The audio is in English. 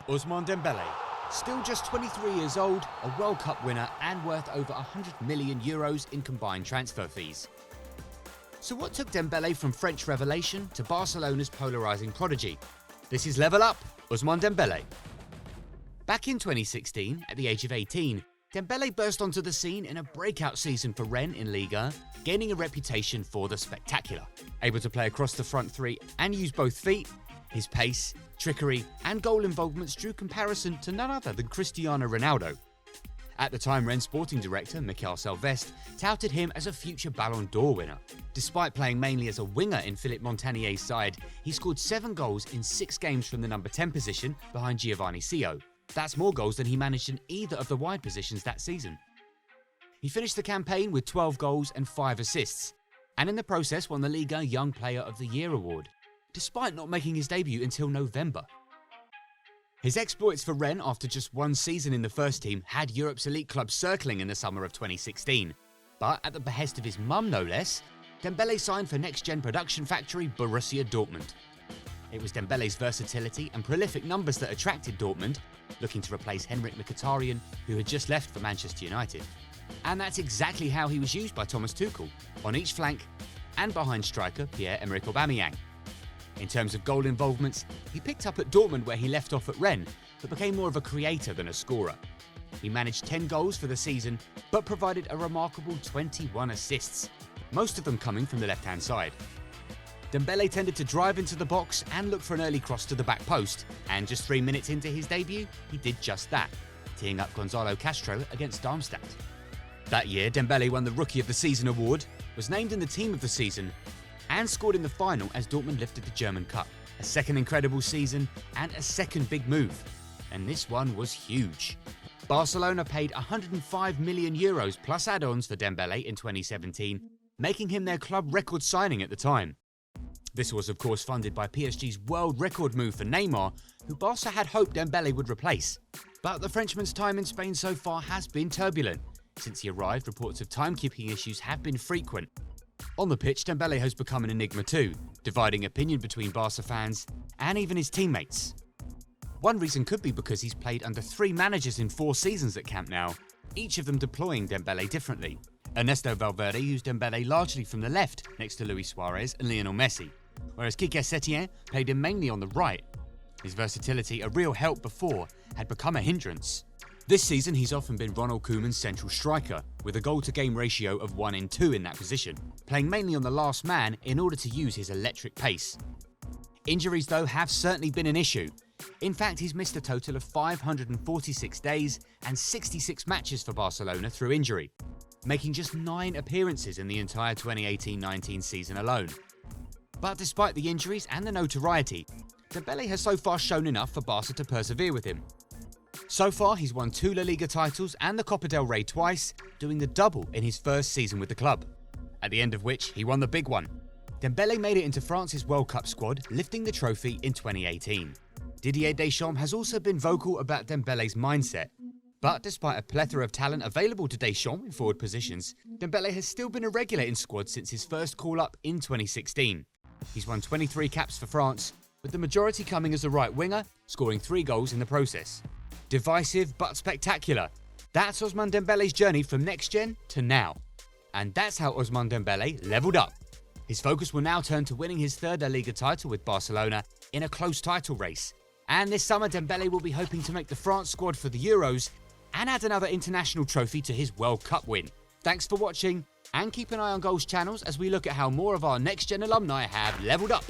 Ousmane Dembele, still just 23 years old, a World Cup winner and worth over €100 million in combined transfer fees. So what took Dembele from French revelation to Barcelona's polarising prodigy? This is Level Up, Ousmane Dembele. Back in 2016, at the age of 18, Dembele burst onto the scene in a breakout season for Rennes in Liga, gaining a reputation for the spectacular. Able to play across the front three and use both feet, his pace, trickery and goal involvements drew comparison to none other than Cristiano Ronaldo. At the time, Rennes sporting director Michael Sylvestre touted him as a future Ballon d'Or winner. Despite playing mainly as a winger in Philippe Montanier's side, he scored 7 goals in 6 games from the number 10 position behind Giovanni Sio. That's more goals than he managed in either of the wide positions that season. He finished the campaign with 12 goals and 5 assists, and in the process won the Liga Young Player of the Year award, despite not making his debut until November. His exploits for Rennes after just one season in the first team had Europe's elite clubs circling in the summer of 2016. But at the behest of his mum no less, Dembele signed for NXGN production factory Borussia Dortmund. It was Dembele's versatility and prolific numbers that attracted Dortmund, looking to replace Henrik Mkhitaryan, who had just left for Manchester United. And that's exactly how he was used by Thomas Tuchel, on each flank and behind striker Pierre-Emerick Aubameyang. In terms of goal involvements, he picked up at Dortmund where he left off at Rennes, but became more of a creator than a scorer. He managed 10 goals for the season, but provided a remarkable 21 assists, most of them coming from the left-hand side. Dembele tended to drive into the box and look for an early cross to the back post, and just 3 minutes into his debut, he did just that, teeing up Gonzalo Castro against Darmstadt. That year, Dembele won the Rookie of the Season award, was named in the Team of the Season, and scored in the final as Dortmund lifted the German Cup. A second incredible season and a second big move, and this one was huge. Barcelona paid €105 million plus add-ons for Dembele in 2017, making him their club record signing at the time. This was of course funded by PSG's world record move for Neymar, who Barca had hoped Dembele would replace. But the Frenchman's time in Spain so far has been turbulent. Since he arrived, reports of timekeeping issues have been frequent. On the pitch, Dembele has become an enigma too, dividing opinion between Barca fans and even his teammates. One reason could be because he's played under 3 managers in 4 seasons at Camp Nou, each of them deploying Dembele differently. Ernesto Valverde used Dembele largely from the left next to Luis Suarez and Lionel Messi, whereas Quique Setien played him mainly on the right. His versatility, a real help before, had become a hindrance. This season he's often been Ronald Koeman's central striker, with a goal-to-game ratio of 1-2 in that position, playing mainly on the last man in order to use his electric pace. Injuries though have certainly been an issue. In fact, he's missed a total of 546 days and 66 matches for Barcelona through injury, making just 9 appearances in the entire 2018-19 season alone. But despite the injuries and the notoriety, Dembele has so far shown enough for Barca to persevere with him. So far, he's won 2 La Liga titles and the Copa del Rey twice, doing the double in his first season with the club, at the end of which he won the big one. Dembele made it into France's World Cup squad, lifting the trophy in 2018. Didier Deschamps has also been vocal about Dembele's mindset, but despite a plethora of talent available to Deschamps in forward positions, Dembele has still been a regular in squad since his first call-up in 2016. He's won 23 caps for France, with the majority coming as a right winger, scoring 3 goals in the process. Divisive but spectacular. That's Ousmane Dembele's journey from NXGN to now. And that's how Ousmane Dembele leveled up. His focus will now turn to winning his 3rd La Liga title with Barcelona in a close title race. And this summer Dembele will be hoping to make the France squad for the Euros and add another international trophy to his World Cup win. Thanks for watching, and keep an eye on Goals channels as we look at how more of our NXGN alumni have leveled up.